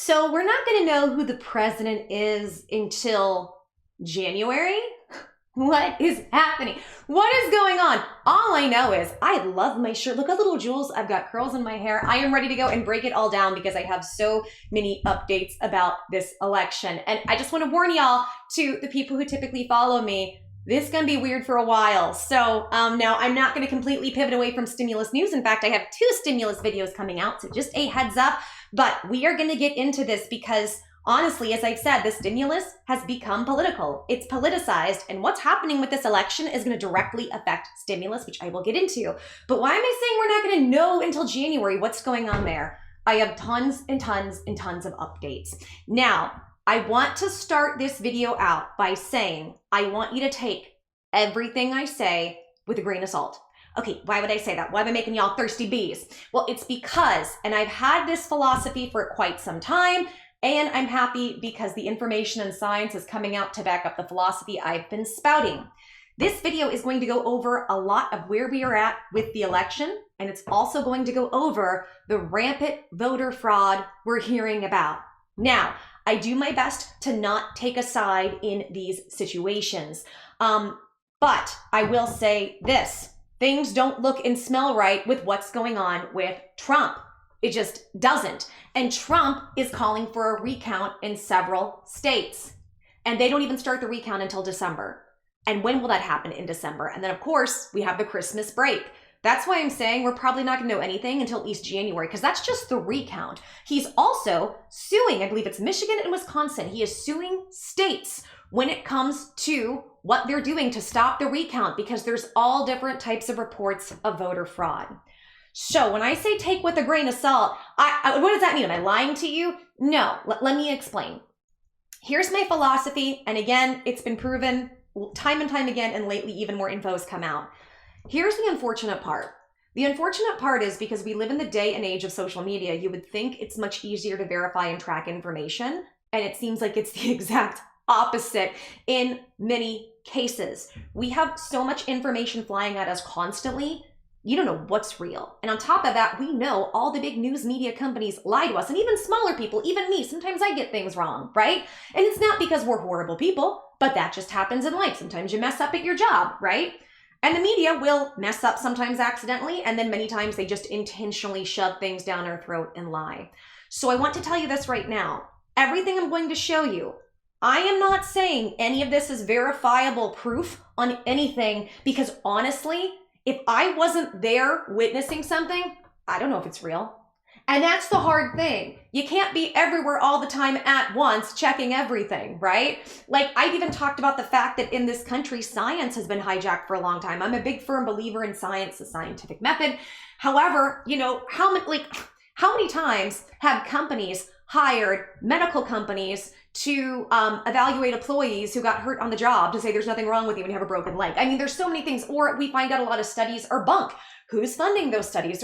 So we're not going to know who the president is until January. What is happening? What is going on? All I know is I love my shirt. Look at little jewels. I've got curls in my hair. I am ready to go and break it all down because I have so many updates about this election. And I just want to warn y'all, to the people who typically follow me, this is going to be weird for a while. So now I'm not going to completely pivot away from stimulus news. In fact, I have 2 stimulus videos coming out, so just a heads up. But we are going to get into this because honestly, as I've said, the stimulus has become political. It's politicized, and what's happening with this election is going to directly affect stimulus, which I will get into. But why am I saying we're not going to know until January what's going on there? I have tons and tons and tons of updates. Now, I want to start this video out by saying I want you to take everything I say with a grain of salt. Okay, why would I say that? Why am I making y'all thirsty bees? Well, it's because, and I've had this philosophy for quite some time, and I'm happy because the information and science is coming out to back up the philosophy I've been spouting. This video is going to go over a lot of where we are at with the election, and it's also going to go over the rampant voter fraud we're hearing about. Now, I do my best to not take a side in these situations, but I will say this. Things don't look and smell right with what's going on with Trump. It just doesn't. And Trump is calling for a recount in several states. And they don't even start the recount until December. And when will that happen? In December? And then, of course, we have the Christmas break. That's why I'm saying we're probably not going to know anything until at least January, because that's just the recount. He's also suing, I believe it's Michigan and Wisconsin. He is suing states when it comes to what they're doing to stop the recount, because there's all different types of reports of voter fraud. So when I say take with a grain of salt, what does that mean? Am I lying to you? No, let me explain. Here's my philosophy. And again, it's been proven time and time again, and lately even more info has come out. Here's the unfortunate part. The unfortunate part is because we live in the day and age of social media, you would think it's much easier to verify and track information. And it seems like it's the exact opposite in many cases. We have so much information flying at us constantly. You don't know what's real. And on top of that, we know all the big news media companies lie to us, and even smaller people, even me, sometimes I get things wrong, right? And it's not because we're horrible people, but that just happens in life. Sometimes you mess up at your job, right? And the media will mess up sometimes accidentally, and then many times they just intentionally shove things down our throat and lie. So I want to tell you this right now. Everything I'm going to show you, I am not saying any of this is verifiable proof on anything, because honestly, if I wasn't there witnessing something, I don't know if it's real. And that's the hard thing. You can't be everywhere all the time at once checking everything, right? Like, I've even talked about the fact that in this country, science has been hijacked for a long time. I'm a big firm believer in science, the scientific method. However, you know, how many times have companies hired medical companies to evaluate employees who got hurt on the job to say there's nothing wrong with you when you have a broken leg? I mean, there's so many things. Or we find out a lot of studies are bunk. Who's funding those studies?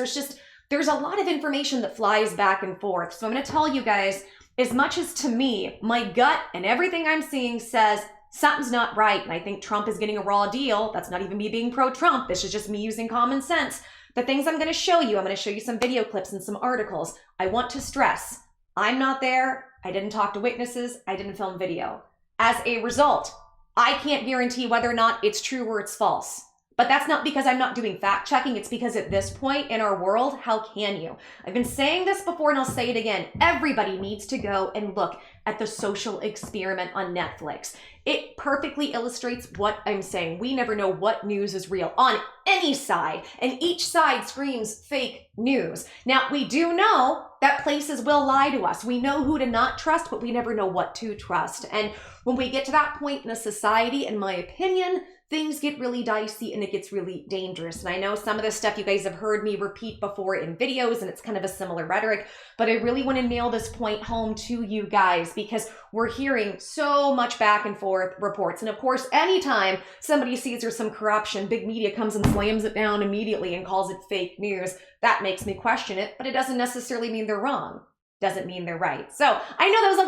There's a lot of information that flies back and forth. So I'm going to tell you guys, as much as to me, my gut and everything I'm seeing says something's not right, and I think Trump is getting a raw deal. That's not even me being pro-Trump. This is just me using common sense. The things I'm going to show you, I'm going to show you some video clips and some articles. I want to stress, I'm not there. I didn't talk to witnesses. I didn't film video. As a result, I can't guarantee whether or not it's true or it's false. But that's not because I'm not doing fact checking. It's because at this point in our world, how can you? I've been saying this before and I'll say it again. Everybody needs to go and look at The Social Experiment on Netflix. It perfectly illustrates what I'm saying. We never know what news is real on any side, and each side screams fake news. Now, we do know that places will lie to us. We know who to not trust, but we never know what to trust. And when we get to that point in a society, in my opinion, things get really dicey and it gets really dangerous. And I know some of this stuff you guys have heard me repeat before in videos, and it's kind of a similar rhetoric, but I really want to nail this point home to you guys because we're hearing so much back and forth reports. And of course, anytime somebody sees there's some corruption, big media comes and slams it down immediately and calls it fake news. That makes me question it, but it doesn't necessarily mean they're wrong. doesn't mean they're right. So I know that was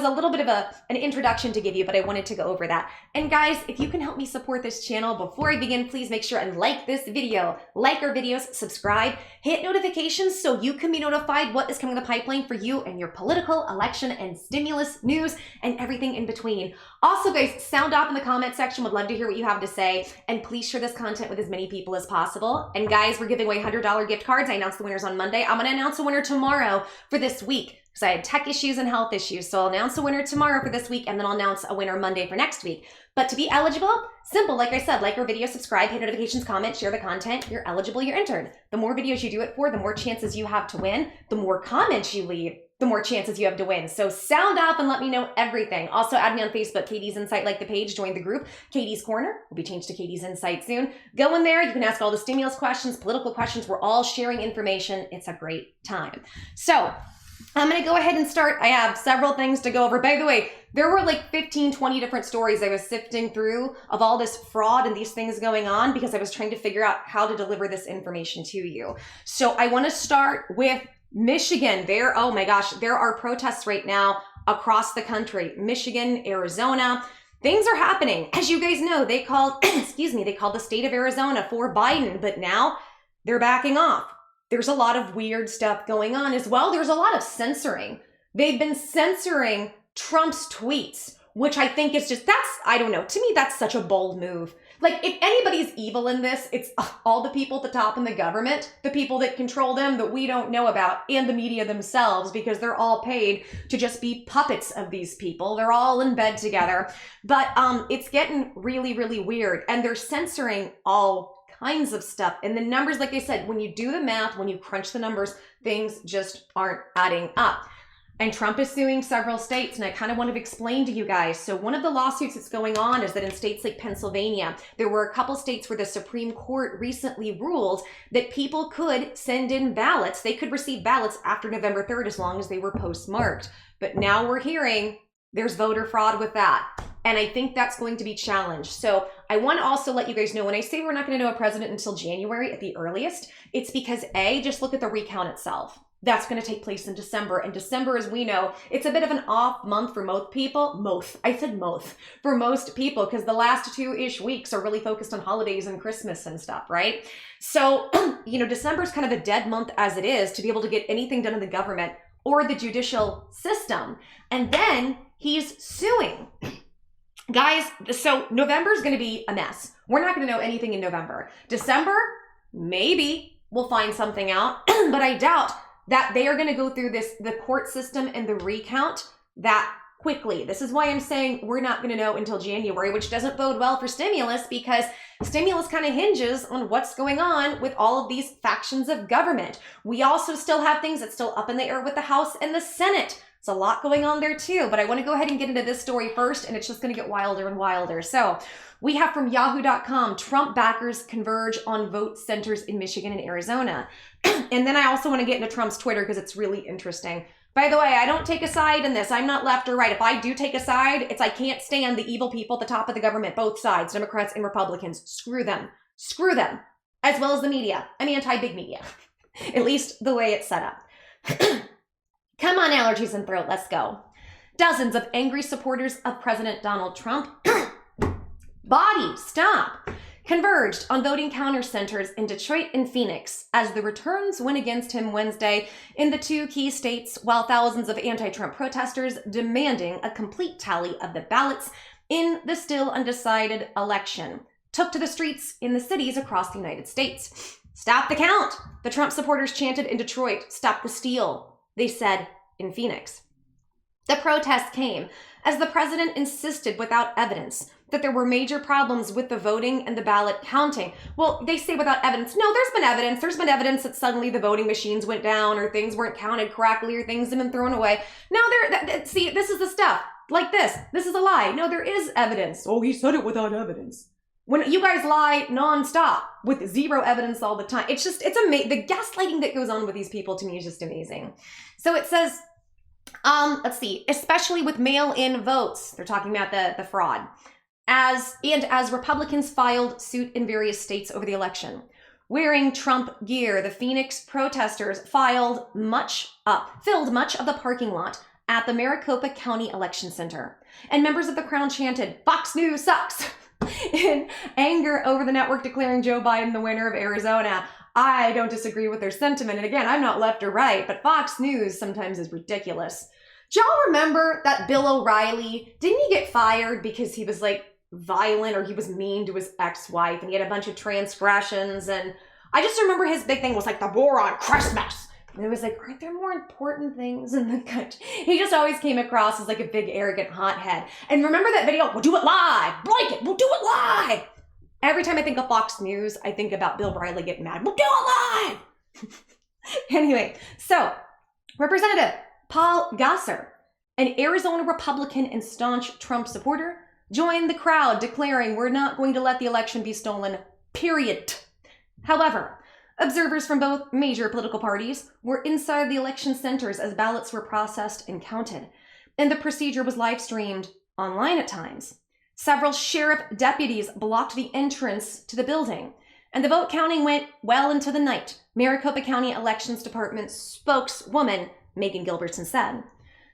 a little bit of an introduction to give you, but I wanted to go over that. And guys, if you can help me support this channel, before I begin, please make sure and like this video, like our videos, subscribe, hit notifications so you can be notified what is coming in the pipeline for you and your political, election, and stimulus news and everything in between. Also, guys, sound off in the comment section. Would love to hear what you have to say. And please share this content with as many people as possible. And guys, we're giving away $100 gift cards. I announced the winners on Monday. I'm going to announce a winner tomorrow for this week because I had tech issues and health issues. So I'll announce a winner tomorrow for this week, and then I'll announce a winner Monday for next week. But to be eligible, simple, like I said, like our video, subscribe, hit notifications, comment, share the content. You're eligible, you're entered. The more videos you do it for, the more chances you have to win. The more comments you leave, the more chances you have to win. So sound off and let me know everything. Also add me on Facebook, Katie's Insight, like the page, join the group. Katie's Corner will be changed to Katie's Insight soon. Go in there, you can ask all the stimulus questions, political questions. We're all sharing information. It's a great time. So I'm gonna go ahead and start. I have several things to go over. By the way, there were like 15, 20 different stories I was sifting through of all this fraud and these things going on because I was trying to figure out how to deliver this information to you. So I wanna start with Michigan. Oh my gosh, there are protests right now across the country. Michigan, Arizona, things are happening. As you guys know, they called, they called the state of Arizona for Biden, but now they're backing off. There's a lot of weird stuff going on as well. There's a lot of censoring. They've been censoring Trump's tweets, which I think is just, I don't know. To me, that's such a bold move. Like, if anybody's evil in this, it's all the people at the top in the government, the people that control them that we don't know about, and the media themselves, because they're all paid to just be puppets of these people. They're all in bed together. But it's getting really, really weird. And they're censoring all kinds of stuff. And the numbers, like I said, when you do the math, when you crunch the numbers, things just aren't adding up. And Trump is suing several states, and I kind of want to explain to you guys. So one of the lawsuits that's going on is that in states like Pennsylvania, there were a couple states where the Supreme Court recently ruled that people could send in ballots. They could receive ballots after November 3rd as long as they were postmarked. But now we're hearing there's voter fraud with that. And I think that's going to be challenged. So I want to also let you guys know, when I say we're not going to know a president until January at the earliest, it's because just look at the recount itself. That's going to take place in December. And December, as we know, it's a bit of an off month for most people. For most people, because the last 2-ish weeks are really focused on holidays and Christmas and stuff, right? So, December is kind of a dead month as it is to be able to get anything done in the government or the judicial system. And then he's suing. Guys, so November is going to be a mess. We're not going to know anything in November. December, maybe we'll find something out, but I doubt that they are going to go through the court system and the recount that quickly. This is why I'm saying we're not going to know until January, which doesn't bode well for stimulus, because stimulus kind of hinges on what's going on with all of these factions of government. We also still have things that's still up in the air with the House and the Senate. It's a lot going on there too, but I want to go ahead and get into this story first, and it's just going to get wilder and wilder. So we have from yahoo.com, Trump backers converge on vote centers in Michigan and Arizona. And then I also want to get into Trump's Twitter because it's really interesting. By the way, I don't take a side in this. I'm not left or right. If I do take a side, it's I can't stand the evil people at the top of the government, both sides, Democrats and Republicans. Screw them. Screw them. As well as the media. I'm anti-big media. At least the way it's set up. Come on, allergies and throat, let's go. Dozens of angry supporters of President Donald Trump, converged on voting counter centers in Detroit and Phoenix as the returns went against him Wednesday in the two key states, while thousands of anti-Trump protesters demanding a complete tally of the ballots in the still undecided election took to the streets in the cities across the United States. Stop the count, the Trump supporters chanted in Detroit. Stop the steal, they said in Phoenix. The protest came as the president insisted without evidence that there were major problems with the voting and the ballot counting. Well, they say without evidence. No, there's been evidence. There's been evidence that suddenly the voting machines went down or things weren't counted correctly or things have been thrown away. No, see, this is the stuff. Like this. This is a lie. No, there is evidence. Oh, he said it without evidence. When you guys lie nonstop with zero evidence all the time, it's amazing. The gaslighting that goes on with these people to me is just amazing. So it says, let's see, especially with mail-in votes. They're talking about the fraud. As Republicans filed suit in various states over the election. Wearing Trump gear, the Phoenix protesters filled much of the parking lot at the Maricopa County Election Center. And members of the Crown chanted, "Fox News sucks," in anger over the network declaring Joe Biden the winner of Arizona. I don't disagree with their sentiment. And again, I'm not left or right, but Fox News sometimes is ridiculous. Do y'all remember that Bill O'Reilly, didn't he get fired because he was like violent or he was mean to his ex-wife and he had a bunch of transgressions? And I just remember his big thing was like the war on Christmas. And it was like, aren't there more important things in the country? He just always came across as like a big arrogant hothead. And remember that video, "We'll do it live, blanket, we'll do it live." Every time I think of Fox News, I think about Bill O'Reilly getting mad. "We'll do it live." Anyway, so Representative Paul Gosar, an Arizona Republican and staunch Trump supporter, joined the crowd declaring, "We're not going to let the election be stolen, period." However, observers from both major political parties were inside the election centers as ballots were processed and counted, and the procedure was live streamed online at times. Several sheriff deputies blocked the entrance to the building, and the vote counting went well into the night, Maricopa County Elections Department spokeswoman Megan Gilbertson said.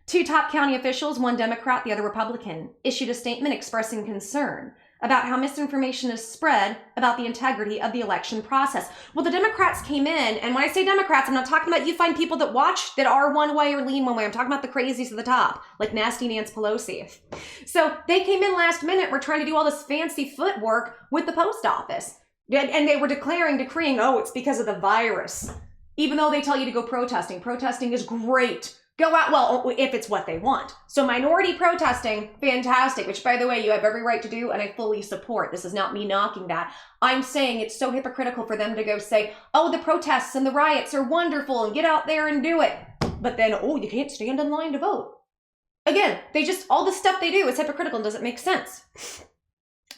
Two top county officials, one Democrat, the other Republican, issued a statement expressing concern about how misinformation is spread about the integrity of the election process. Well, the Democrats came in, and when I say Democrats, I'm not talking about you find people that watch that are one way or lean one way. I'm talking about the crazies at the top, like nasty Nancy Pelosi. So they came in last minute. We're trying to do all this fancy footwork with the post office. And they were decreeing, oh, it's because of the virus. Even though they tell you to go protesting. Protesting is great. Go out, well, if it's what they want. So minority protesting, fantastic, which by the way, you have every right to do, and I fully support. This is not me knocking that. I'm saying it's so hypocritical for them to go say, oh, the protests and the riots are wonderful and get out there and do it. But then, oh, you can't stand in line to vote. Again, all the stuff they do is hypocritical and doesn't make sense.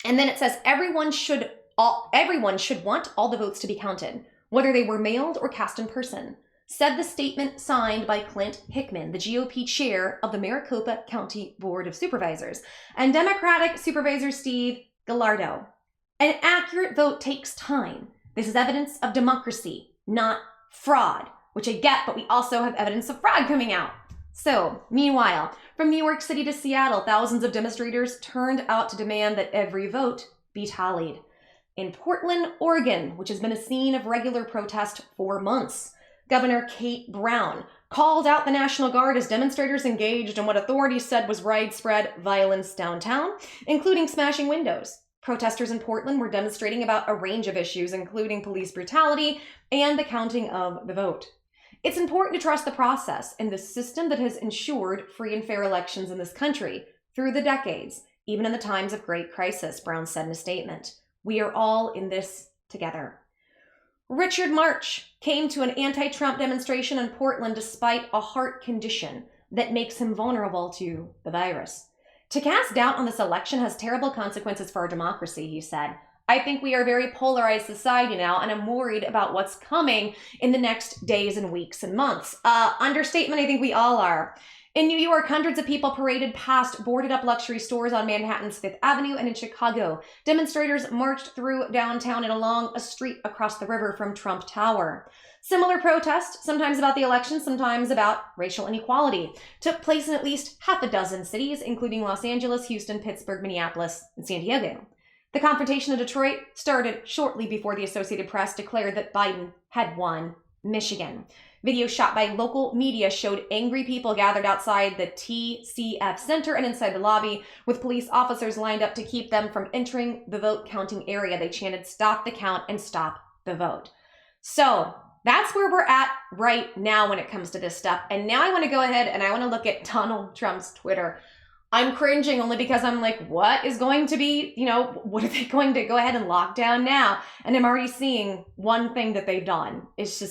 And then it says everyone should want all the votes to be counted, whether they were mailed or cast in person, said the statement signed by Clint Hickman, the GOP chair of the Maricopa County Board of Supervisors, and Democratic Supervisor Steve Gallardo. An accurate vote takes time. This is evidence of democracy, not fraud, which I get, but we also have evidence of fraud coming out. So, meanwhile, from New York City to Seattle, thousands of demonstrators turned out to demand that every vote be tallied. In Portland, Oregon, which has been a scene of regular protest for months, Governor Kate Brown called out the National Guard as demonstrators engaged in what authorities said was widespread violence downtown, including smashing windows. Protesters in Portland were demonstrating about a range of issues, including police brutality and the counting of the vote. It's important to trust the process and the system that has ensured free and fair elections in this country through the decades, even in the times of great crisis, Brown said in a statement. We are all in this together. Richard March came to an anti-Trump demonstration in Portland despite a heart condition that makes him vulnerable to the virus. To cast doubt on this election has terrible consequences for our democracy, he said. I think we are a very polarized society now, and I'm worried about what's coming in the next days and weeks and months. Understatement, I think we all are. In New York, hundreds of people paraded past boarded-up luxury stores on Manhattan's Fifth Avenue, and in Chicago, demonstrators marched through downtown and along a street across the river from Trump Tower. Similar protests, sometimes about the election, sometimes about racial inequality, took place in at least half a dozen cities, including Los Angeles, Houston, Pittsburgh, Minneapolis, and San Diego. The confrontation in Detroit started shortly before the Associated Press declared that Biden had won Michigan. Video shot by local media showed angry people gathered outside the TCF Center and inside the lobby, with police officers lined up to keep them from entering the vote counting area. They chanted, "Stop the count and stop the vote." So that's where we're at right now when it comes to this stuff. And now I want to go ahead and I want to look at Donald Trump's Twitter. I'm cringing only because I'm like, what is going to be, what are they going to go ahead and lock down now? And I'm already seeing one thing that they've done. Guys,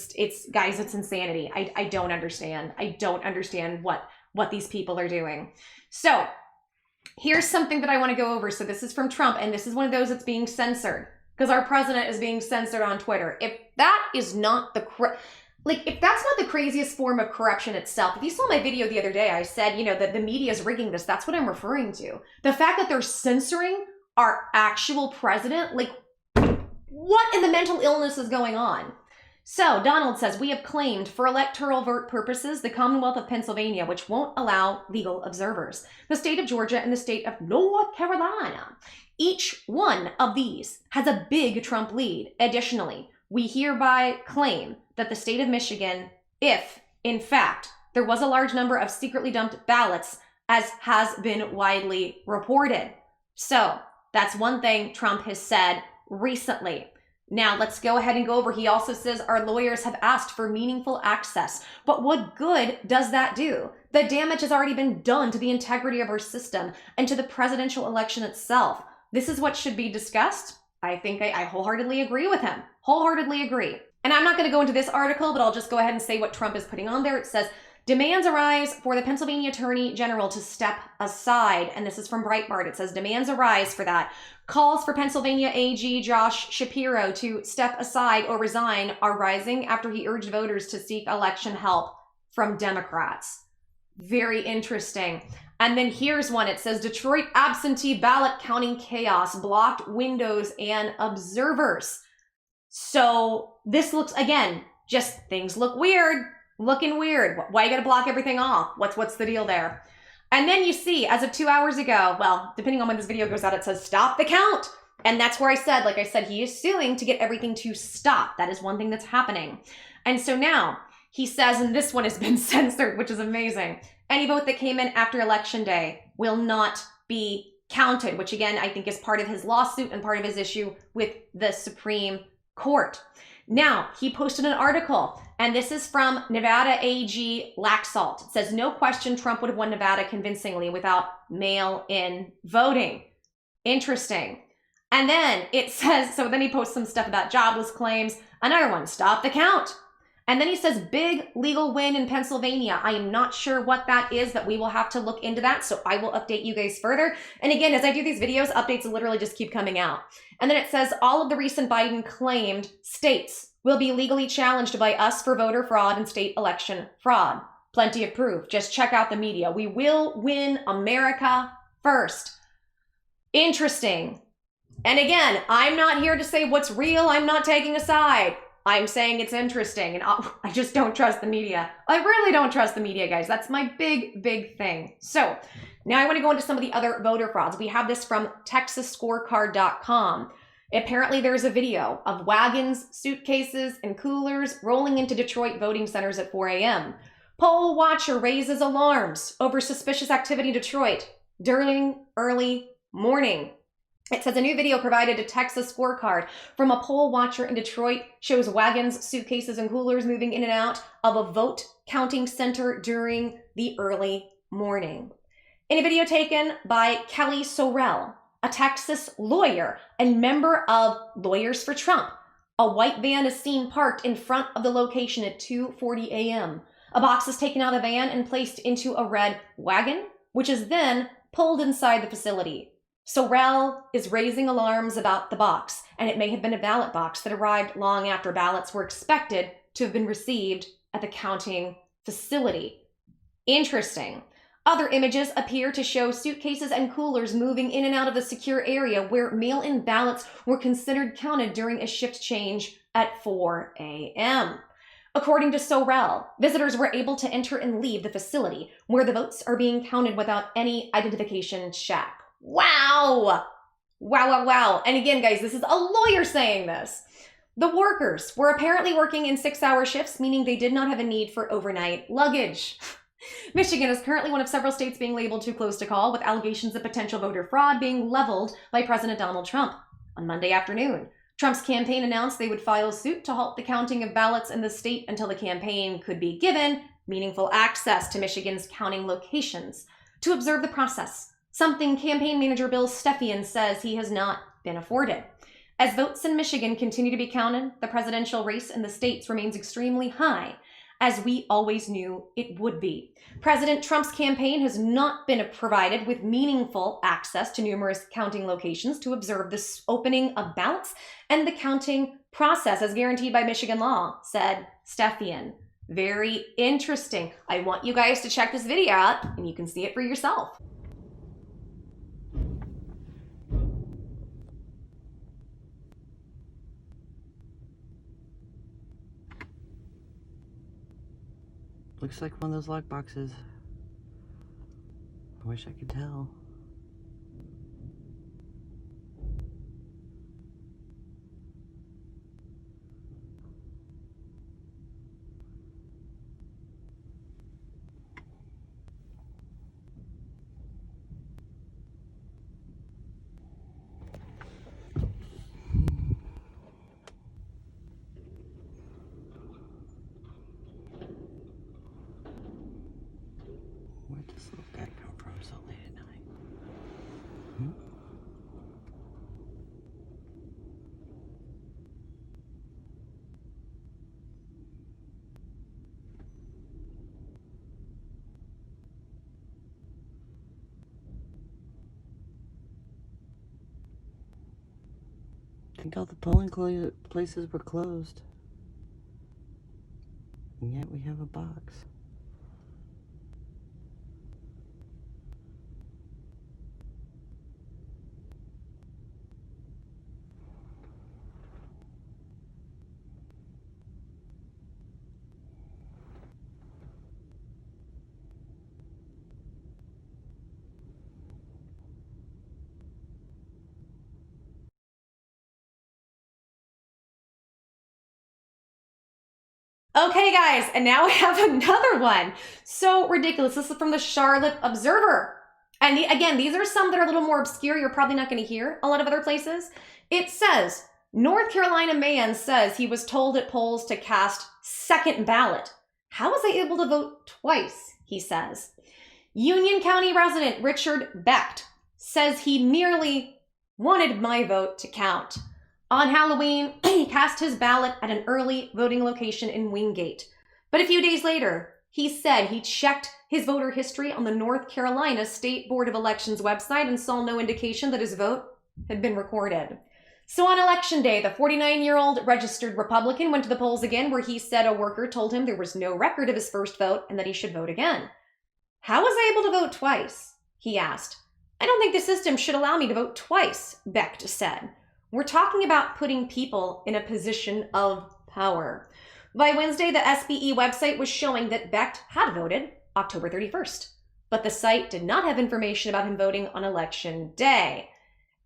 it's insanity. I don't understand. I don't understand what these people are doing. So here's something that I want to go over. So this is from Trump, and this is one of those that's being censored because our president is being censored on Twitter. If that is not if that's not the craziest form of corruption itself, if you saw my video the other day, I said, that the media is rigging this. That's what I'm referring to. The fact that they're censoring our actual president, What in the mental illness is going on? So Donald says, we have claimed for electoral vote purposes the Commonwealth of Pennsylvania, which won't allow legal observers, the state of Georgia, and the state of North Carolina. Each one of these has a big Trump lead. Additionally, we hereby claim that the state of Michigan, if, in fact, there was a large number of secretly dumped ballots, as has been widely reported. So that's one thing Trump has said recently. Now, let's go ahead and go over. He also says our lawyers have asked for meaningful access. But what good does that do? The damage has already been done to the integrity of our system and to the presidential election itself. This is what should be discussed. I think I wholeheartedly agree with him. Wholeheartedly agree. And I'm not going to go into this article, but I'll just go ahead and say what Trump is putting on there. It says, demands arise for the Pennsylvania Attorney General to step aside. And this is from Breitbart. It says, demands arise for that. Calls for Pennsylvania AG Josh Shapiro to step aside or resign are rising after he urged voters to seek election help from Democrats. Very interesting. And then here's one. It says, Detroit absentee ballot counting chaos, blocked windows and observers. So this looks, again, just things look weird. Looking weird. Why you gotta block everything off? What's the deal there? And then you see, as of 2 hours ago, well, depending on when this video goes out, it says stop the count. And that's where I said, like I said, he is suing to get everything to stop. That is one thing that's happening. And so now he says, and this one has been censored, which is amazing, any vote that came in after Election Day will not be counted, which again, I think is part of his lawsuit and part of his issue with the Supreme Court. Now, he posted an article, and this is from Nevada AG Laxalt. It says, no question Trump would have won Nevada convincingly without mail-in voting. Interesting. And then it says, so then he posts some stuff about jobless claims. Another one, stop the count. And then he says, big legal win in Pennsylvania. I am not sure what that is, but we will have to look into that. So I will update you guys further. And again, as I do these videos, updates literally just keep coming out. And then it says, all of the recent Biden claimed states will be legally challenged by us for voter fraud and state election fraud. Plenty of proof. Just check out the media. We will win America first. Interesting. And again, I'm not here to say what's real. I'm not taking a side. I'm saying it's interesting, and I just don't trust the media. I really don't trust the media, guys. That's my big thing. So now I want to go into some of the other voter frauds. We have this from TexasScorecard.com. Apparently there's a video of wagons, suitcases, and coolers rolling into Detroit voting centers at 4 a.m. Poll watcher raises alarms over suspicious activity in Detroit during early morning. It says a new video provided to Texas Scorecard from a poll watcher in Detroit shows wagons, suitcases, and coolers moving in and out of a vote counting center during the early morning. In a video taken by Kelly Sorrell, a Texas lawyer and member of Lawyers for Trump, a white van is seen parked in front of the location at 2:40 a.m. A box is taken out of the van and placed into a red wagon, which is then pulled inside the facility. Sorrell is raising alarms about the box, and it may have been a ballot box that arrived long after ballots were expected to have been received at the counting facility. Interesting. Other images appear to show suitcases and coolers moving in and out of the secure area where mail-in ballots were considered counted during a shift change at 4 a.m. According to Sorrell, visitors were able to enter and leave the facility where the votes are being counted without any identification check. Wow. Wow. And again, guys, this is a lawyer saying this. The workers were apparently working in 6-hour shifts, meaning they did not have a need for overnight luggage. Michigan is currently one of several states being labeled too close to call, with allegations of potential voter fraud being leveled by President Donald Trump. On Monday afternoon, Trump's campaign announced they would file suit to halt the counting of ballots in the state until the campaign could be given meaningful access to Michigan's counting locations to observe the process. Something campaign manager Bill Stepien says he has not been afforded. As votes in Michigan continue to be counted, the presidential race in the states remains extremely high, as we always knew it would be. President Trump's campaign has not been provided with meaningful access to numerous counting locations to observe the opening of ballots and the counting process as guaranteed by Michigan law, said Stepien. Very interesting. I want you guys to check this video out and you can see it for yourself. Looks like one of those lock boxes. I wish I could tell. Where'd this little guy come from so late at night? I think all the polling places were closed. And yet we have a box. Okay, guys, and now we have another one. So ridiculous. This is from the Charlotte Observer. And again, these are some that are a little more obscure. You're probably not going to hear a lot of other places. It says, North Carolina man says he was told at polls to cast second ballot. How was I able to vote twice, he says. Union County resident Richard Becht says he merely wanted my vote to count. On Halloween, he cast his ballot at an early voting location in Wingate. But a few days later, he said he checked his voter history on the North Carolina State Board of Elections website and saw no indication that his vote had been recorded. So on election day, the 49-year-old registered Republican went to the polls again, where he said a worker told him there was no record of his first vote and that he should vote again. How was I able to vote twice? He asked. I don't think the system should allow me to vote twice, Becht said. We're talking about putting people in a position of power. By Wednesday, the SBE website was showing that Becht had voted October 31st, but the site did not have information about him voting on election day.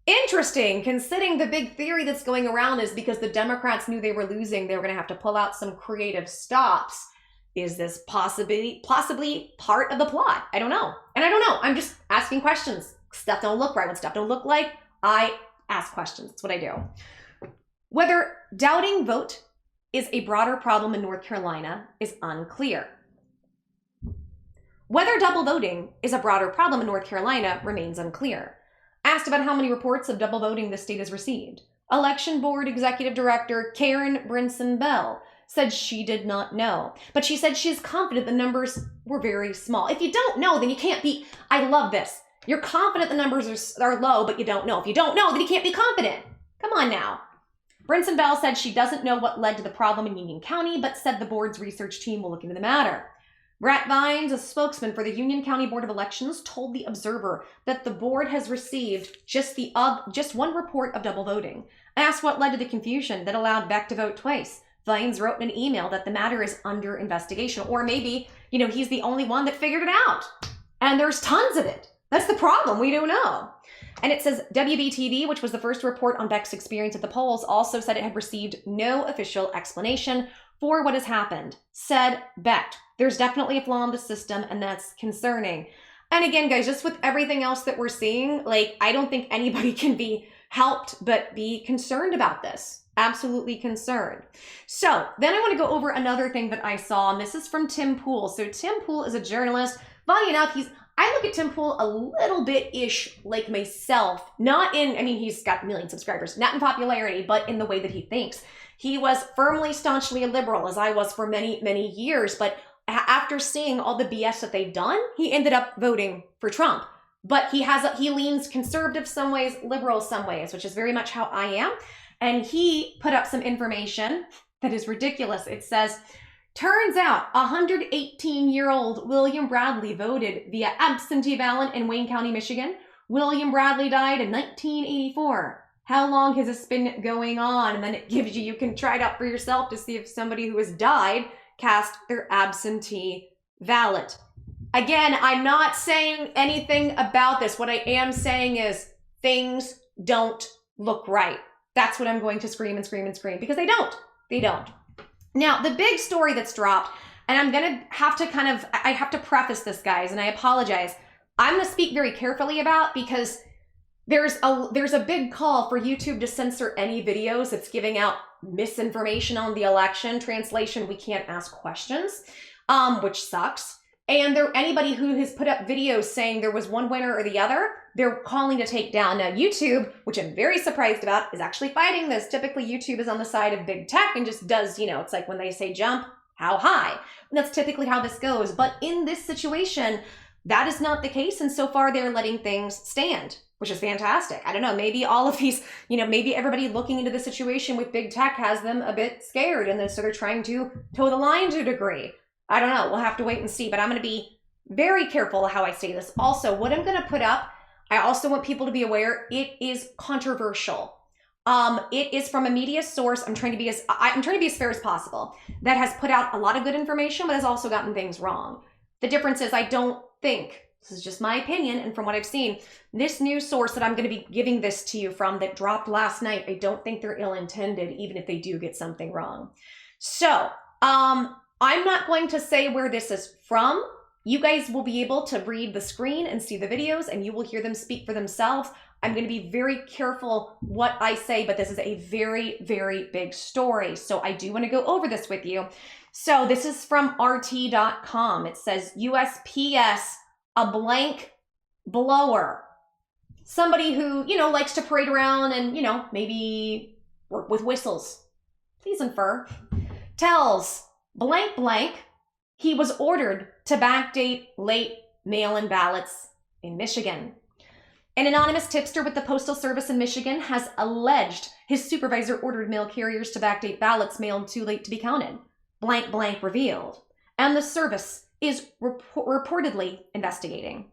Interesting, considering the big theory that's going around is because the Democrats knew they were losing, they were going to have to pull out some creative stops. Is this possibly part of the plot? I don't know. And I don't know. I'm just asking questions. Stuff don't look right. When stuff don't look like, I ask questions. That's what I do. Whether doubting vote is a broader problem in North Carolina is unclear. Whether double voting is a broader problem in North Carolina remains unclear. Asked about how many reports of double voting the state has received, Election Board Executive Director Karen Brinson-Bell said she did not know, but she said she is confident the numbers were very small. If you don't know, then you can't be, I love this. You're confident the numbers are low, but you don't know. If you don't know, then you can't be confident. Come on now. Brinson-Bell said she doesn't know what led to the problem in Union County, but said the board's research team will look into the matter. Brett Vines, a spokesman for the Union County Board of Elections, told the Observer that the board has received just one report of double voting. Asked what led to the confusion that allowed Becht to vote twice, Vines wrote in an email that the matter is under investigation, or maybe, he's the only one that figured it out. And there's tons of it. That's the problem. We don't know. And it says WBTV, which was the first report on Becht's experience at the polls, also said it had received no official explanation for what has happened. Said Becht, there's definitely a flaw in the system, and that's concerning. And again, guys, just with everything else that we're seeing, I don't think anybody can be helped but be concerned about this. Absolutely concerned. So then I want to go over another thing that I saw, and this is from Tim Pool. So Tim Pool is a journalist. Funny enough, I look at Tim Pool a little bit-ish like myself. He's got a million subscribers, not in popularity, but in the way that he thinks. He was firmly, staunchly a liberal, as I was for many, many years, but after seeing all the BS that they've done, he ended up voting for Trump. But he leans conservative some ways, liberal some ways, which is very much how I am. And he put up some information that is ridiculous. It says, turns out 118-year-old William Bradley voted via absentee ballot in Wayne County, Michigan. William Bradley died in 1984. How long has this been going on? And then it gives you can try it out for yourself to see if somebody who has died cast their absentee valid. Again, I'm not saying anything about this. What I am saying is things don't look right. That's what I'm going to scream and scream and scream, because they don't. They don't. Now, the big story that's dropped, and I'm going to have to I have to preface this, guys, and I apologize. I'm going to speak very carefully about, because there's a big call for YouTube to censor any videos that's giving out misinformation on the election. Translation, we can't ask questions, which sucks. And anybody who has put up videos saying there was one winner or the other, they're calling to take down. Now, YouTube, which I'm very surprised about, is actually fighting this. Typically, YouTube is on the side of big tech and just does, it's like when they say jump, how high? And that's typically how this goes. But in this situation, that is not the case. And so far, they're letting things stand, which is fantastic. I don't know, maybe all of these, maybe everybody looking into the situation with big tech has them a bit scared, and then so they're trying to toe the line to a degree. I don't know. We'll have to wait and see, but I'm going to be very careful how I say this. Also, what I'm going to put up, I also want people to be aware, it is controversial. It is from a media source. I'm trying to be as fair as possible, that has put out a lot of good information, but has also gotten things wrong. The difference is, I don't think, this is just my opinion, and from what I've seen, this news source that I'm going to be giving this to you from, that dropped last night, I don't think they're ill-intended, even if they do get something wrong. So, I'm not going to say where this is from. You guys will be able to read the screen and see the videos, and you will hear them speak for themselves. I'm going to be very careful what I say, but this is a very, very big story. So I do want to go over this with you. So this is from RT.com. It says USPS, a blank blower. Somebody who, likes to parade around and, maybe work with whistles. Please infer. Tells blank blank he was ordered to backdate late mail-in ballots in Michigan. An anonymous tipster with the Postal Service in Michigan has alleged his supervisor ordered mail carriers to backdate ballots mailed too late to be counted. Blank blank revealed. And the service is reportedly investigating.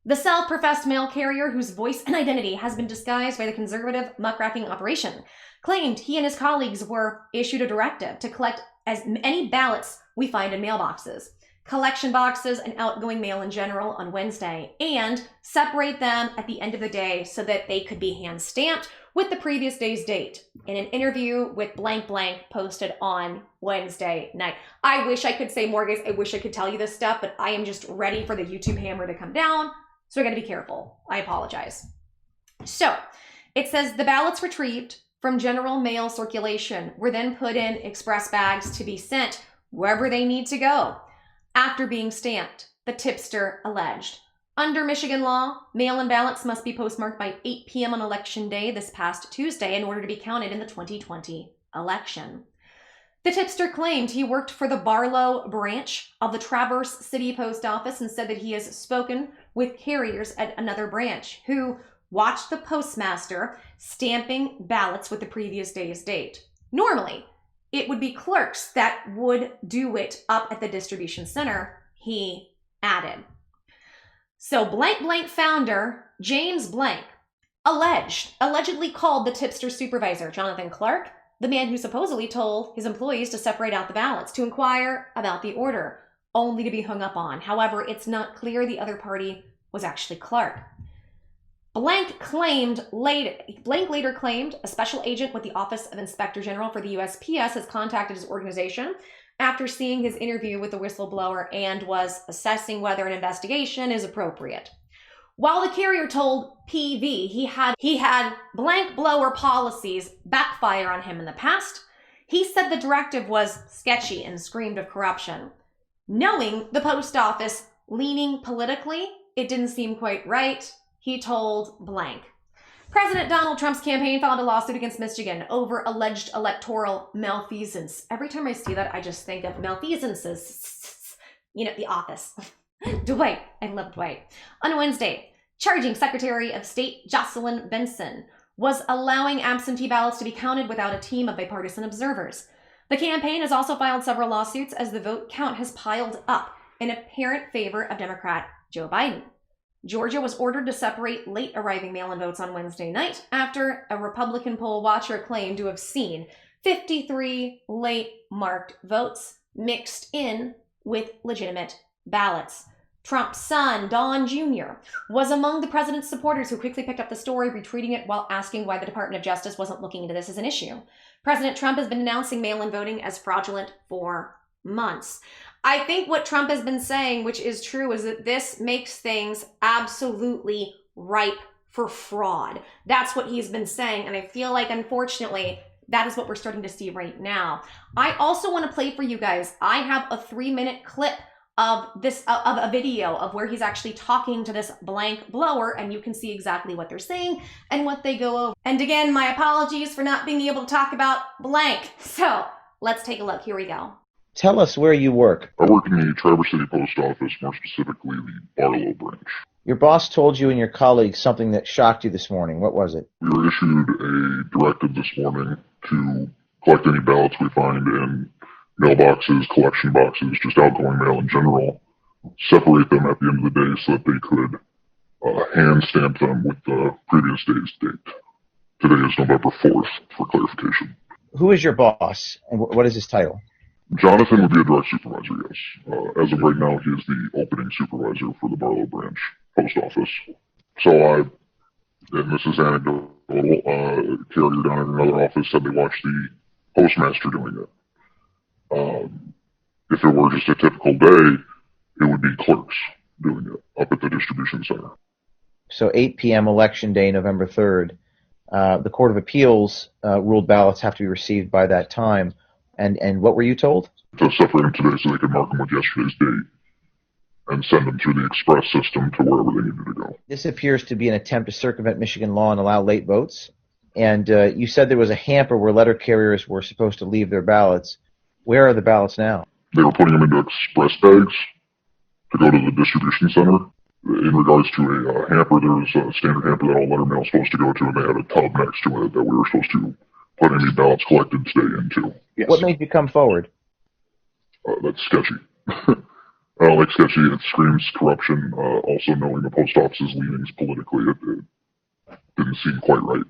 The self-professed mail carrier, whose voice and identity has been disguised by the conservative muckraking operation, claimed he and his colleagues were issued a directive to collect as many ballots we find in mailboxes, collection boxes, and outgoing mail in general on Wednesday, and separate them at the end of the day so that they could be hand-stamped with the previous day's date. In an interview with blank blank posted on Wednesday night. I wish I could say more, guys. I wish I could tell you this stuff, but I am just ready for the YouTube hammer to come down, so I gotta be careful. I apologize. So, it says the ballots retrieved from general mail circulation were then put in express bags to be sent wherever they need to go after being stamped, the tipster alleged. Under Michigan law, mail-in ballots must be postmarked by 8 p.m. on Election Day this past Tuesday in order to be counted in the 2020 election. The tipster claimed he worked for the Barlow branch of the Traverse City Post Office and said that he has spoken with carriers at another branch who watched the postmaster stamping ballots with the previous day's date. Normally, it would be clerks that would do it up at the distribution center, he added. So blank blank founder James Blank allegedly called the tipster supervisor, Jonathan Clark, the man who supposedly told his employees to separate out the ballots, to inquire about the order, only to be hung up on. However, it's not clear the other party was actually Clark. Blank later claimed a special agent with the Office of Inspector General for the USPS has contacted his organization after seeing his interview with the whistleblower and was assessing whether an investigation is appropriate. While the carrier told PV he had blank blower policies backfire on him in the past, he said the directive was sketchy and screamed of corruption. Knowing the post office leaning politically, it didn't seem quite right, he told blank. President Donald Trump's campaign filed a lawsuit against Michigan over alleged electoral malfeasance. Every time I see that, I just think of malfeasances. The Office. Dwight. I love Dwight. On Wednesday, charging Secretary of State Jocelyn Benson was allowing absentee ballots to be counted without a team of bipartisan observers. The campaign has also filed several lawsuits as the vote count has piled up in apparent favor of Democrat Joe Biden. Georgia was ordered to separate late arriving mail-in votes on Wednesday night after a Republican poll watcher claimed to have seen 53 late marked votes mixed in with legitimate ballots. Trump's son, Don Jr., was among the president's supporters who quickly picked up the story, retweeting it while asking why the Department of Justice wasn't looking into this as an issue. President Trump has been denouncing mail-in voting as fraudulent for months. I think what Trump has been saying, which is true, is that this makes things absolutely ripe for fraud. That's what he's been saying, and I feel like, unfortunately, that is what we're starting to see right now. I also want to play for you guys. I have a 3-minute clip of a video of where he's actually talking to this blank blower, and you can see exactly what they're saying and what they go over. And again, my apologies for not being able to talk about blank. So let's take a look. Here we go. Tell us where you work. I work in the Traverse City Post Office, more specifically the Barlow branch. Your boss told you and your colleagues something that shocked you this morning. What was it? We were issued a directive this morning to collect any ballots we find in mailboxes, collection boxes, just outgoing mail in general, separate them at the end of the day so that they could hand stamp them with the previous day's date. Today is November 4th, for clarification. Who is your boss, and what is his title? Jonathan would be a direct supervisor, yes. As of right now, he is the opening supervisor for the Barlow branch post office. So and this is anecdotal, carrier down in another office said they watched the postmaster doing it. If it were just a typical day, it would be clerks doing it up at the distribution center. So 8 p.m. election day, November 3rd. The Court of Appeals ruled ballots have to be received by that time. And what were you told? To separate them today so they could mark them with yesterday's date and send them through the express system to wherever they needed to go. This appears to be an attempt to circumvent Michigan law and allow late votes. And you said there was a hamper where letter carriers were supposed to leave their ballots. Where are the ballots now? They were putting them into express bags to go to the distribution center. In regards to a hamper, there was a standard hamper that all letter mail is supposed to go to, and they had a tub next to it that we were supposed to put any ballots collected today into. Yes. What made you come forward? That's sketchy. I don't like sketchy. It screams corruption. Also, knowing the post office's leanings politically, it didn't seem quite right.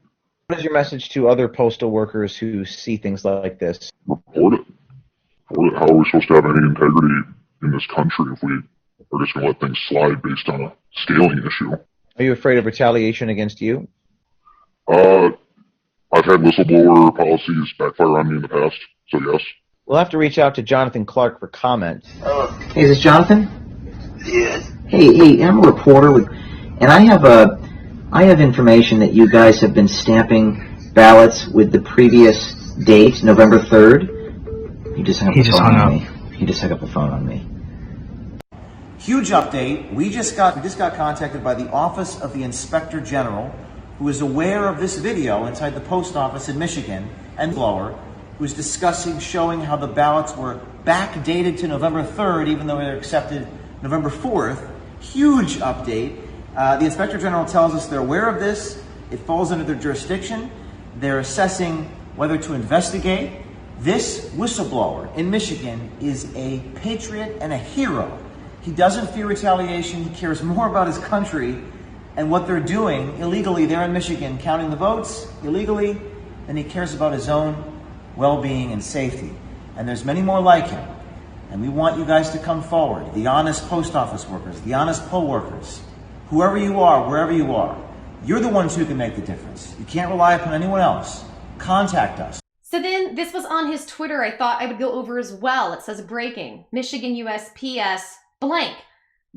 What is your message to other postal workers who see things like this? Report it. How are we supposed to have any integrity in this country if we are just going to let things slide based on a scaling issue? Are you afraid of retaliation against you? I've had whistleblower policies backfire on me in the past, so yes. We'll have to reach out to Jonathan Clark for comment. Hey, is this Jonathan? Yes. Hey, I'm a reporter, and I have information that you guys have been stamping ballots with the previous date, November 3rd. He just hung up the phone on me. He just hung up the phone on me. Huge update. We just got contacted by the Office of the Inspector General, who is aware of this video inside the post office in Michigan, and blower, who is showing how the ballots were backdated to November 3rd, even though they were accepted November 4th. Huge update. The Inspector General tells us they're aware of this. It falls under their jurisdiction. They're assessing whether to investigate. This whistleblower in Michigan is a patriot and a hero. He doesn't fear retaliation. He cares more about his country and what they're doing illegally there in Michigan, counting the votes illegally, than he cares about his own well-being and safety. And there's many more like him. And we want you guys to come forward, the honest post office workers, the honest poll workers, whoever you are, wherever you are. You're the ones who can make the difference. You can't rely upon anyone else. Contact us. So then this was on his Twitter. I thought I would go over as well. It says breaking. Michigan USPS blank.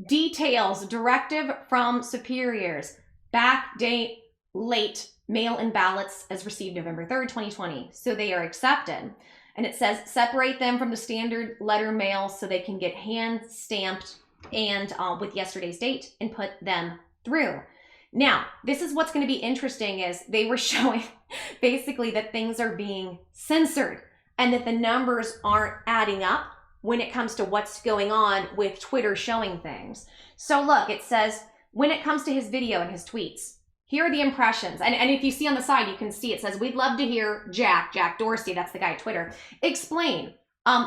Details directive from superiors. Backdate late mail-in ballots as received November 3rd, 2020. So they are accepted. And it says separate them from the standard letter mail so they can get hand stamped and with yesterday's date and put them through. Now, this is what's going to be interesting is they were showing basically that things are being censored and that the numbers aren't adding up when it comes to what's going on with Twitter showing things. So look, it says when it comes to his video and his tweets, here are the impressions. And if you see on the side, you can see it says, we'd love to hear Jack Dorsey, that's the guy at Twitter, explain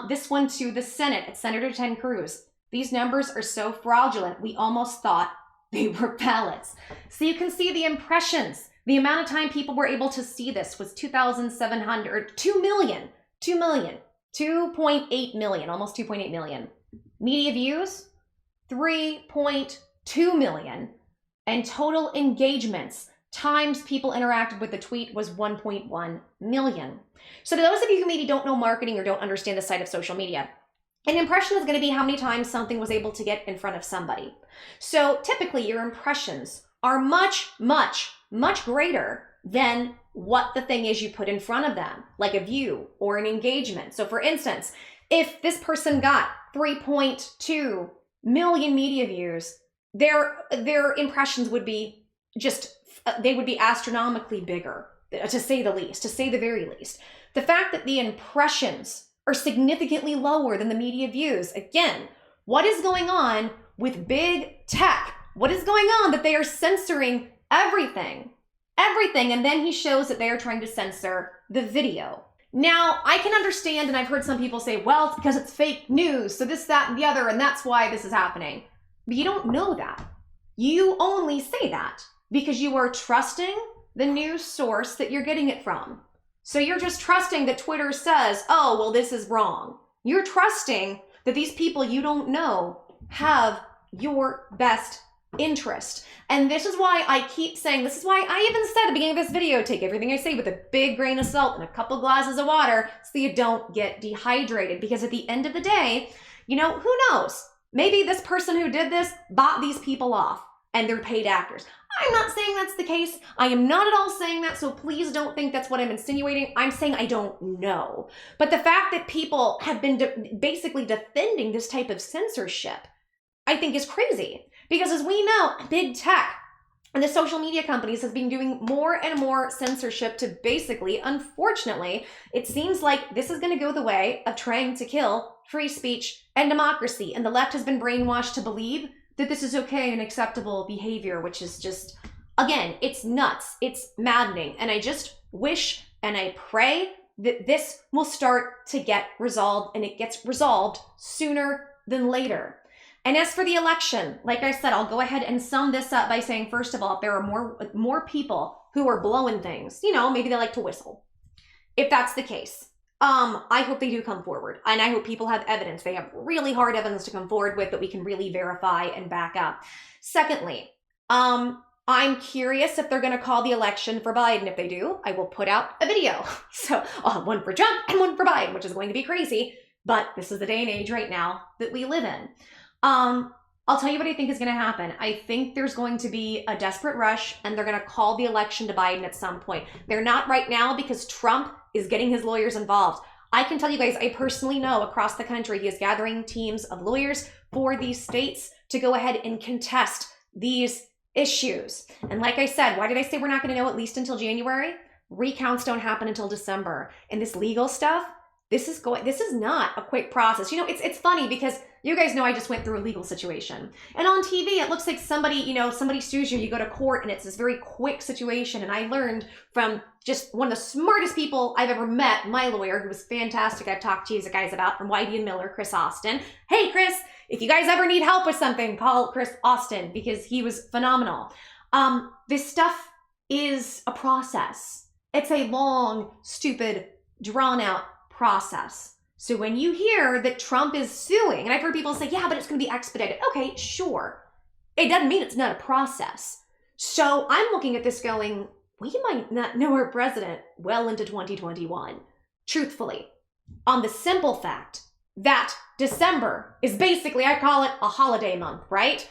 this one to the Senate at Senator Ted Cruz. These numbers are so fraudulent, we almost thought they were ballots. So you can see the impressions. The amount of time people were able to see this was 2,700, 2 million, 2.8 million, almost 2.8 million. Media views, 3.2 million, and total engagements times people interacted with the tweet was 1.1 million. So to those of you who maybe don't know marketing or don't understand the side of social media, an impression is going to be how many times something was able to get in front of somebody. So typically your impressions are much, much, much greater than what the thing is you put in front of them, like a view or an engagement. So for instance, if this person got 3.2 million media views, their impressions would be they would be astronomically bigger, to say the least, to say the very least. The fact that the impressions are significantly lower than the media views, again, what is going on with big tech? What is going on that they are censoring everything? Everything, and then he shows that they are trying to censor the video. Now, I can understand, and I've heard some people say, well, it's because it's fake news, so this, that, and the other, and that's why this is happening. But you don't know that. You only say that because you are trusting the news source that you're getting it from. So you're just trusting that Twitter says, oh, well, this is wrong. You're trusting that these people you don't know have your best interest. And this is why I keep saying, this is why I even said at the beginning of this video, take everything I say with a big grain of salt and a couple glasses of water so you don't get dehydrated. Because at the end of the day, you know, who knows? Maybe this person who did this bought these people off and they're paid actors. I'm not saying that's the case. I am not at all saying that, so please don't think that's what I'm insinuating. I'm saying I don't know. But the fact that people have been basically defending this type of censorship, I think is crazy. Because as we know, big tech and the social media companies have been doing more and more censorship to basically, unfortunately, it seems like this is going to go the way of trying to kill free speech and democracy. And the left has been brainwashed to believe that this is okay and acceptable behavior, which is just, again, it's nuts. It's maddening. And I just wish and I pray that this will start to get resolved, and it gets resolved sooner than later. And as for the election, like I said, I'll go ahead and sum this up by saying, first of all, if there are more people who are blowing things, you know, maybe they like to whistle. If that's the case, I hope they do come forward. And I hope people have evidence. They have really hard evidence to come forward with that we can really verify and back up. Secondly, I'm curious if they're going to call the election for Biden. If they do, I will put out a video. So one for Trump and one for Biden, which is going to be crazy. But this is the day and age right now that we live in. I'll tell you what I think is going to happen. I think there's going to be a desperate rush and they're going to call the election to Biden at some point. They're not right now because Trump is getting his lawyers involved. I can tell you guys, I personally know across the country, he is gathering teams of lawyers for these states to go ahead and contest these issues. And like I said, why did I say we're not going to know at least until January? Recounts don't happen until December. And this legal stuff, this is not a quick process. You know, it's funny because you guys know I just went through a legal situation. And on TV, it looks like somebody sues you, you go to court, and it's this very quick situation. And I learned from just one of the smartest people I've ever met, my lawyer, who was fantastic. I've talked to you guys about from Whitey and Miller, Chris Austin. Hey, Chris, if you guys ever need help with something, call Chris Austin because he was phenomenal. This stuff is a process. It's a long, stupid, drawn out process. So when you hear that Trump is suing, and I've heard people say, yeah, but it's going to be expedited. Okay, sure. It doesn't mean it's not a process. So I'm looking at this going, we might not know our president well into 2021, truthfully, on the simple fact that December is basically, I call it a holiday month, right?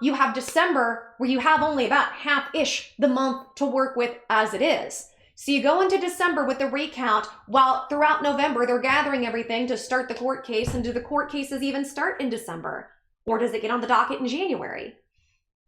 You have December where you have only about half-ish the month to work with as it is. So you go into December with the recount, while throughout November, they're gathering everything to start the court case. And do the court cases even start in December? Or does it get on the docket in January?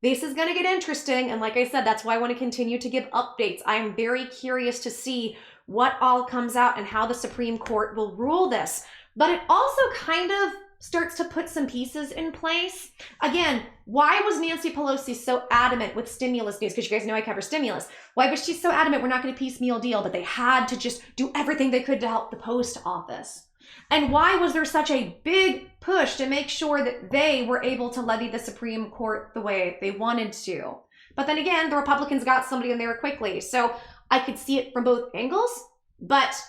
This is going to get interesting. And like I said, that's why I want to continue to give updates. I am very curious to see what all comes out and how the Supreme Court will rule this. But it also kind of starts to put some pieces in place. Again, why was Nancy Pelosi so adamant with stimulus news? Because you guys know I cover stimulus. Why was she so adamant we're not going to piecemeal deal, but they had to just do everything they could to help the post office? And why was there such a big push to make sure that they were able to levy the Supreme Court the way they wanted to? But then again, the Republicans got somebody in there quickly. So I could see it from both angles, but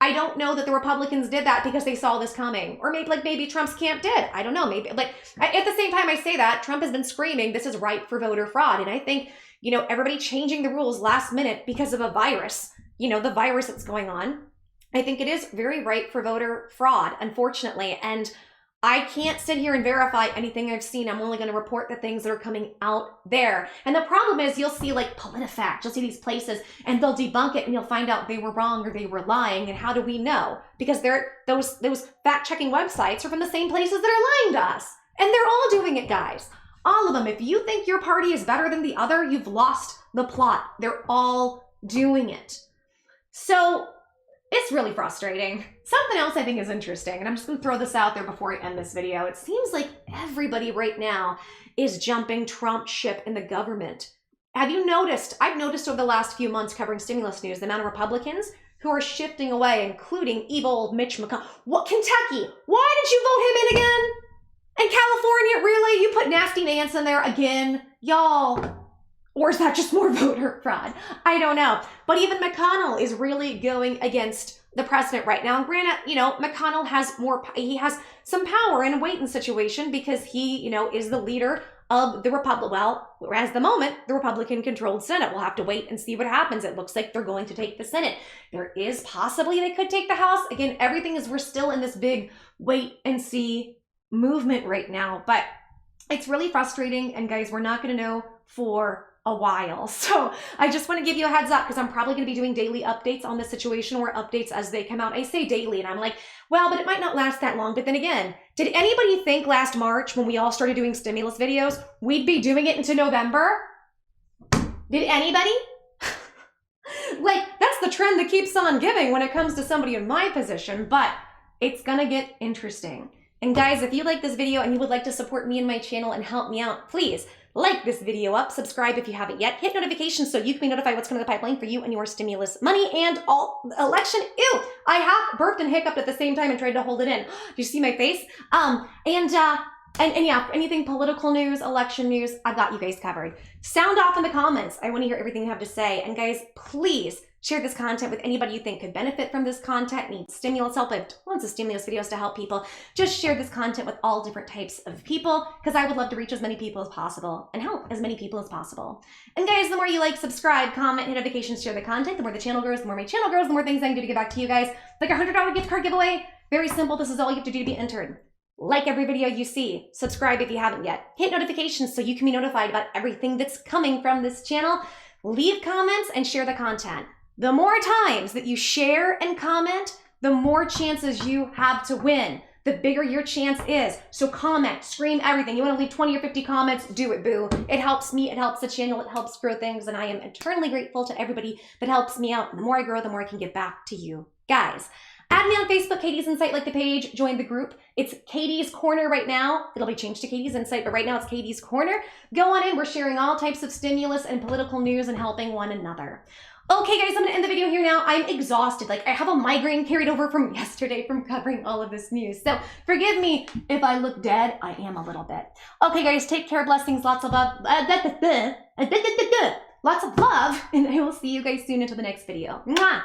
I don't know that the Republicans did that because they saw this coming. Or maybe Trump's camp did. I don't know. Maybe, at the same time I say that, Trump has been screaming this is ripe for voter fraud. And I think, everybody changing the rules last minute because of a virus, the virus that's going on, I think it is very ripe for voter fraud, unfortunately. And I can't sit here and verify anything I've seen. I'm only going to report the things that are coming out there. And the problem is you'll see PolitiFact, you'll see these places and they'll debunk it and you'll find out they were wrong or they were lying. And how do we know? Because those fact-checking websites are from the same places that are lying to us. And they're all doing it, guys. All of them. If you think your party is better than the other, you've lost the plot. They're all doing it. So it's really frustrating. Something else I think is interesting, and I'm just going to throw this out there before I end this video. It seems like everybody right now is jumping Trump ship in the government. Have you noticed? I've noticed over the last few months covering stimulus news, the amount of Republicans who are shifting away, including evil Mitch McConnell. What, Kentucky? Why did you vote him in again? And California, really? You put Nasty Nance in there again? Y'all. Or is that just more voter fraud? I don't know. But even McConnell is really going against the president right now. And granted, McConnell has he has some power in a weight-in situation because he, is the leader of the whereas the moment, the Republican-controlled Senate. We'll have to wait and see what happens. It looks like they're going to take the Senate. There is possibly they could take the House. Again, we're still in this big wait-and-see movement right now. But it's really frustrating. And guys, we're not going to know for a while. So I just want to give you a heads up because I'm probably going to be doing daily updates on the situation or updates as they come out. I say daily and I'm like, well, but it might not last that long. But then again, did anybody think last March when we all started doing stimulus videos, we'd be doing it into November? Did anybody? That's the trend that keeps on giving when it comes to somebody in my position, but it's going to get interesting. And guys, if you like this video and you would like to support me and my channel and help me out, please like this video up, subscribe if you haven't yet, hit notifications so you can be notified what's coming to the pipeline for you and your stimulus money and all election. Ew, I have burped and hiccuped at the same time and tried to hold it in. Do you see my face? And yeah, anything political news, election news, I've got you guys covered. Sound off in the comments. I want to hear everything you have to say. And guys, please share this content with anybody you think could benefit from this content, needs stimulus help. I have tons of stimulus videos to help people. Just share this content with all different types of people because I would love to reach as many people as possible and help as many people as possible. And guys, the more you like, subscribe, comment, hit notifications, share the content, the more the channel grows, the more my channel grows, the more things I can do to give back to you guys. Like a $100 gift card giveaway. Very simple. This is all you have to do to be entered. Like every video you see, subscribe if you haven't yet, hit notifications so you can be notified about everything that's coming from this channel, leave comments and share the content. The more times that you share and comment, the more chances you have to win. The bigger your chance is. So comment, scream everything. You want to leave 20 or 50 comments? Do it, boo. It helps me, it helps the channel, it helps grow things, and I am eternally grateful to everybody that helps me out. And the more I grow, the more I can give back to you guys. Add me on Facebook, Katie's Insight, like the page, join the group. It's Katie's Corner right now. It'll be changed to Katie's Insight, but right now it's Katie's Corner. Go on in, we're sharing all types of stimulus and political news and helping one another. Okay guys, I'm gonna end the video here now. I'm exhausted. I have a migraine carried over from yesterday from covering all of this news. So forgive me if I look dead. I am a little bit. Okay guys, take care, blessings, lots of love. Lots of love, and I will see you guys soon until the next video. Mwah!